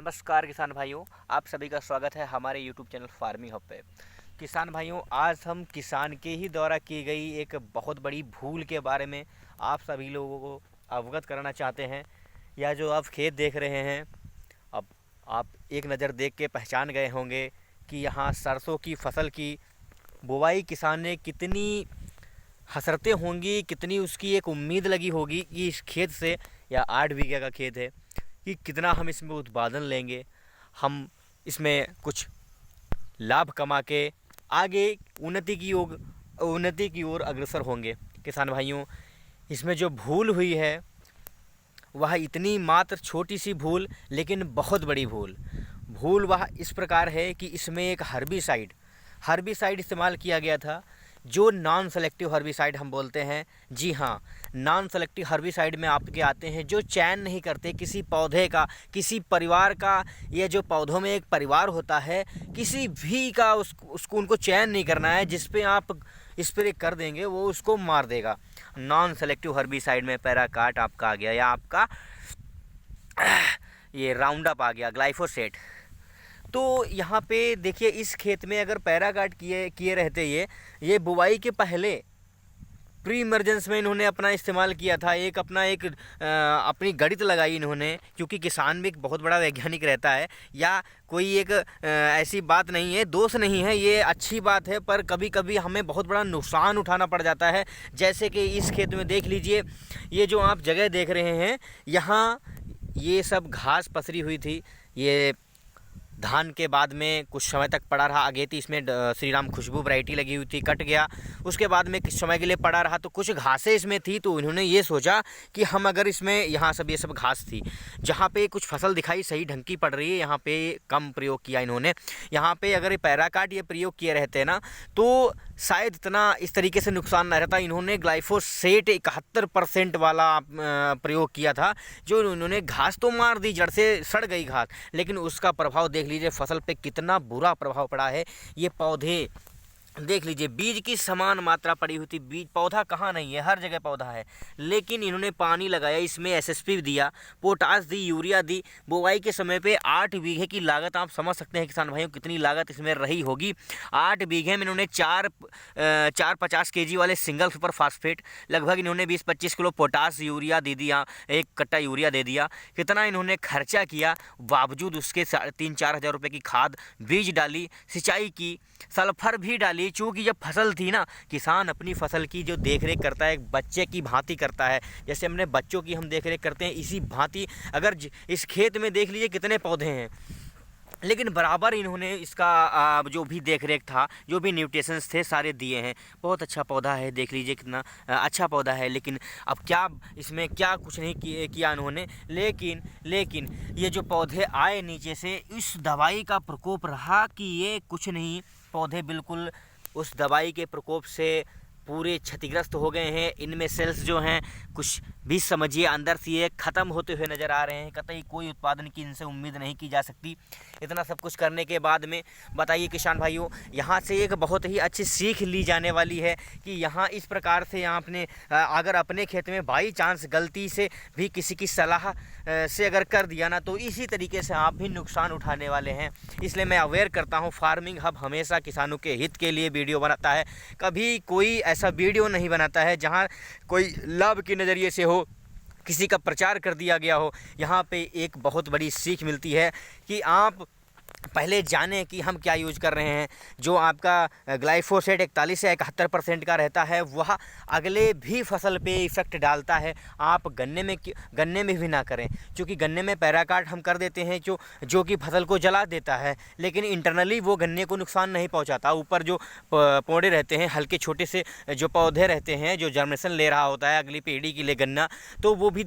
नमस्कार किसान भाइयों, आप सभी का स्वागत है हमारे यूट्यूब चैनल फार्मिंग हब पे। किसान भाइयों, आज हम किसान के ही द्वारा की गई एक बहुत बड़ी भूल के बारे में आप सभी लोगों को अवगत कराना चाहते हैं। या जो आप खेत देख रहे हैं, अब आप एक नज़र देख के पहचान गए होंगे कि यहाँ सरसों की फसल की बुवाई किसान ने कितनी हसरतें होंगी, कितनी उसकी एक उम्मीद लगी होगी कि इस खेत से, या 8 बीघे का खेत है, कि कितना हम इसमें उत्पादन लेंगे, हम इसमें कुछ लाभ कमा के आगे उन्नति की ओर अग्रसर होंगे। किसान भाइयों, इसमें जो भूल हुई है वह इतनी मात्र छोटी सी भूल, लेकिन बहुत बड़ी भूल वह इस प्रकार है कि इसमें एक हर्बिसाइड इस्तेमाल किया गया था, जो नॉन सेलेक्टिव हर्बिसाइड हम बोलते हैं। जी हाँ, नॉन सेलेक्टिव हर्बिसाइड में आपके आते हैं जो चयन नहीं करते किसी पौधे का, किसी परिवार का। ये जो पौधों में एक परिवार होता है, किसी भी का उसको उनको चयन नहीं करना है। जिस पे आप स्प्रे कर देंगे वो उसको मार देगा। नॉन सेलेक्टिव हर्बिसाइड में पैराकाट आपका आ गया, या आपका ये राउंडअप आ गया, ग्लाइफोसेट। तो यहाँ पे देखिए, इस खेत में अगर पैराकाट किए रहते, ये बुवाई के पहले प्री इमरजेंस में इन्होंने अपना इस्तेमाल किया था। अपनी गणित लगाई इन्होंने, क्योंकि किसान भी एक बहुत बड़ा वैज्ञानिक रहता है। या कोई एक ऐसी बात नहीं है, दोष नहीं है, ये अच्छी बात है, पर कभी कभी हमें बहुत बड़ा नुकसान उठाना पड़ जाता है। जैसे कि इस खेत में देख लीजिए, ये जो आप जगह देख रहे हैं, यहाँ ये सब घास पसरी हुई थी। ये धान के बाद में कुछ समय तक पड़ा रहा अगेती, इसमें श्री राम खुशबू वैरायटी लगी हुई थी, कट गया। उसके बाद में कुछ समय के लिए पड़ा रहा, तो कुछ घासें इसमें थी, तो इन्होंने ये सोचा कि हम अगर इसमें, यहाँ सब ये सब घास थी, जहाँ पे कुछ फसल दिखाई सही ढंग की पड़ रही है, यहाँ पे कम प्रयोग किया इन्होंने। यहाँ पे अगर ये पैराकाट ये प्रयोग किए रहते ना, तो शायद इतना इस तरीके से नुकसान न रहता। इन्होंने ग्लाइफोसेट 71% वाला प्रयोग किया था, जो उन्होंने घास तो मार दी, जड़ से सड़ गई घास, लेकिन उसका प्रभाव देख लीजिए फसल पे कितना बुरा प्रभाव पड़ा है। ये पौधे देख लीजिए, बीज की समान मात्रा पड़ी हुई थी। बीज पौधा कहाँ नहीं है, हर जगह पौधा है, लेकिन इन्होंने पानी लगाया, इसमें एसएसपी दिया, पोटास दी, यूरिया दी। बुवाई के समय पे 8 बीघे की लागत, आप समझ सकते हैं किसान भाइयों कितनी लागत इसमें रही होगी। 8 बीघे में इन्होंने 450 kg वाले सिंगल सुपर फास्फेट, लगभग इन्होंने 20-25 किलो पोटास यूरिया दे दिया, 1 कट्टा यूरिया दे दिया। कितना इन्होंने खर्चा किया, बावजूद उसके 3-4 हज़ार रुपये की खाद, बीज डाली, सिंचाई की, सल्फर भी डाली। चूँकि जब फसल थी ना, किसान अपनी फसल की जो देखरेख करता है, एक बच्चे की भांति करता है। जैसे हमने बच्चों की हम देखरेख करते हैं, इसी भांति अगर इस खेत में देख लीजिए कितने पौधे हैं, लेकिन बराबर इन्होंने इसका जो भी देखरेख था, जो भी न्यूट्रिशंस थे, सारे दिए हैं। बहुत अच्छा पौधा है, देख लीजिए कितना अच्छा पौधा है। लेकिन अब क्या इसमें क्या कुछ नहीं किया इन्होंने। लेकिन ये जो पौधे आए नीचे से, इस दवाई का प्रकोप रहा कि ये कुछ नहीं, पौधे बिल्कुल उस दवाई के प्रकोप से पूरे क्षतिग्रस्त हो गए हैं। इनमें सेल्स जो हैं, कुछ भी समझिए अंदर से ये ख़त्म होते हुए नज़र आ रहे हैं। कतई कोई उत्पादन की इनसे उम्मीद नहीं की जा सकती। इतना सब कुछ करने के बाद में बताइए किसान भाइयों, यहाँ से एक बहुत ही अच्छी सीख ली जाने वाली है कि यहाँ इस प्रकार से आपने अगर अपने खेत में बाई चांस गलती से भी किसी की सलाह से अगर कर दिया ना, तो इसी तरीके से आप भी नुकसान उठाने वाले हैं। इसलिए मैं अवेयर करता हूँ, फार्मिंग हब हमेशा किसानों के हित के लिए वीडियो बनाता है। कभी कोई ऐसा वीडियो नहीं बनाता है जहाँ कोई लाभ के नज़रिए से हो, किसी का प्रचार कर दिया गया हो। यहाँ पे एक बहुत बड़ी सीख मिलती है कि आप पहले जानें कि हम क्या यूज कर रहे हैं। जो आपका ग्लाइफोसेट 41 से 71% का रहता है, वह अगले भी फसल पे इफ़ेक्ट डालता है। आप गन्ने में भी ना करें, क्योंकि गन्ने में पैराकाट हम कर देते हैं जो कि फसल को जला देता है, लेकिन इंटरनली वो गन्ने को नुकसान नहीं पहुंचाता। ऊपर जो पौधे रहते हैं, हल्के छोटे से जो पौधे रहते हैं, जो जर्मिनेशन ले रहा होता है अगली पीढ़ी के लिए गन्ना, तो वो भी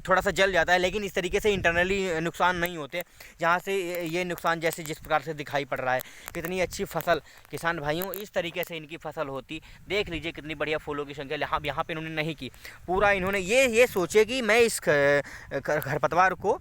थोड़ा सा जल जाता है, लेकिन इस तरीके से इंटरनली नुकसान नहीं होते। जहाँ से ये नुकसान जैसे जिस प्रकार से दिखाई पड़ रहा है, कितनी अच्छी फसल खिसान भाइयों, इस तरीके से इनकी फसल होती। देख लीजिए कितनी बढ़िया फूलों की संख्या। यहाँ पे इन्होंने नहीं की, पूरा इन्होंने ये सोचे कि मैं इस खरपतवार को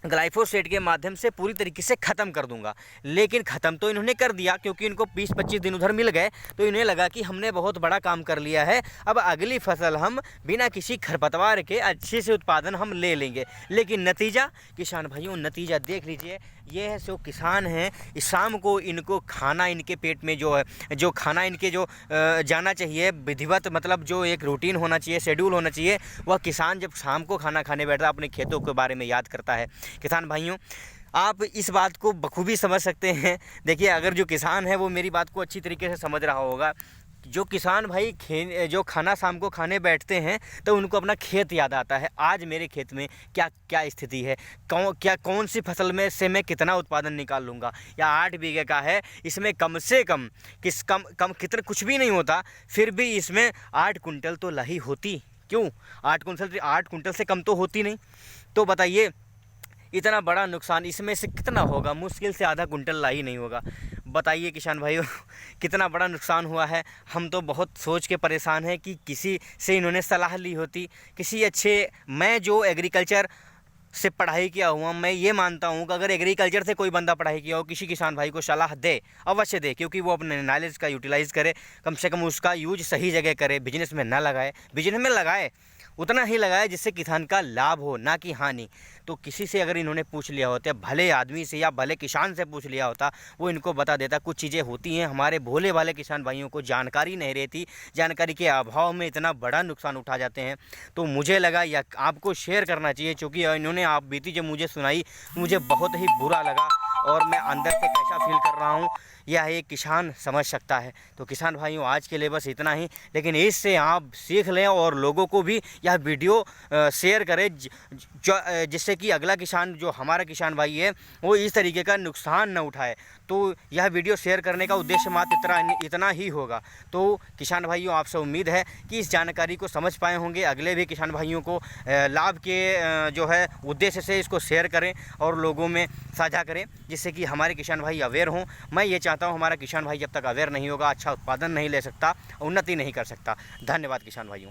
ग्लाइफोसेट के माध्यम से पूरी तरीके से ख़त्म कर दूंगा। लेकिन ख़त्म तो इन्होंने कर दिया, क्योंकि इनको 20-25 दिन उधर मिल गए, तो इन्हें लगा कि हमने बहुत बड़ा काम कर लिया है, अब अगली फसल हम बिना किसी खरपतवार के अच्छे से उत्पादन हम ले लेंगे। लेकिन नतीजा किसान भाइयों, नतीजा देख लीजिए, ये है जो किसान हैं, इस शाम को इनको खाना, इनके पेट में जो है, जो खाना इनके जो जाना चाहिए विधिवत, मतलब जो एक रूटीन होना चाहिए, शेड्यूल होना चाहिए, वह किसान जब शाम को खाना खाने बैठता है अपने खेतों के बारे में याद करता है। किसान भाइयों, आप इस बात को बखूबी समझ सकते हैं। देखिए, अगर जो किसान है वो मेरी बात को अच्छी तरीके से समझ रहा होगा, जो किसान भाई जो खाना शाम को खाने बैठते हैं तो उनको अपना खेत याद आता है। आज मेरे खेत में क्या क्या स्थिति है, कौन सी फसल में से मैं कितना उत्पादन निकाल लूँगा, या 8 बीघे का है, इसमें कम से कम कितना कुछ भी नहीं होता, फिर भी इसमें 8 कुंटल तो लाही होती। क्यों 8 कुंटल से कम तो होती नहीं। तो बताइए, इतना बड़ा नुकसान, इसमें से कितना होगा? मुश्किल से आधा कुंटल लाही नहीं होगा। बताइए किसान भाइयों, कितना बड़ा नुकसान हुआ है। हम तो बहुत सोच के परेशान हैं कि किसी से इन्होंने सलाह ली होती, किसी अच्छे, मैं जो एग्रीकल्चर से पढ़ाई किया हुआ, मैं ये मानता हूँ कि अगर एग्रीकल्चर से कोई बंदा पढ़ाई किया हो, किसी किसान भाई को सलाह दे, अवश्य दे, क्योंकि वो अपने नॉलेज का यूटिलाइज़ करे, कम से कम उसका यूज सही जगह करे, बिजनेस में ना लगाए। बिजनेस में लगाए, उतना ही लगाए जिससे किसान का लाभ हो, ना कि हानि। तो किसी से अगर इन्होंने पूछ लिया होता, भले आदमी से या भले किसान से पूछ लिया होता, वो इनको बता देता। कुछ चीज़ें होती हैं, हमारे भोले भाले किसान भाइयों को जानकारी नहीं रहती, जानकारी के अभाव में इतना बड़ा नुकसान उठा जाते हैं। तो मुझे लगा या आपको शेयर करना चाहिए, क्योंकि इन्होंने आप बीती जब मुझे सुनाई, मुझे बहुत ही बुरा लगा और मैं अंदर से कैसा फील कर रहा हूँ यह एक किसान समझ सकता है। तो किसान भाइयों, आज के लिए बस इतना ही, लेकिन इससे आप सीख लें और लोगों को भी यह वीडियो शेयर करें, जिससे कि अगला किसान, जो हमारा किसान भाई है, वो इस तरीके का नुकसान न उठाए। तो यह वीडियो शेयर करने का उद्देश्य मात्र इतना ही होगा। तो किसान भाइयों, आपसे उम्मीद है कि इस जानकारी को समझ पाए होंगे। अगले भी किसान भाइयों को लाभ के जो है उद्देश्य से इसको शेयर करें और लोगों में साझा करें, जिससे कि हमारे किसान भाई अवेयर हों। मैं ये चाहता हूँ, हमारा किसान भाई जब तक अवेयर नहीं होगा, अच्छा उत्पादन नहीं ले सकता, उन्नति नहीं कर सकता। धन्यवाद किसान भाइयों।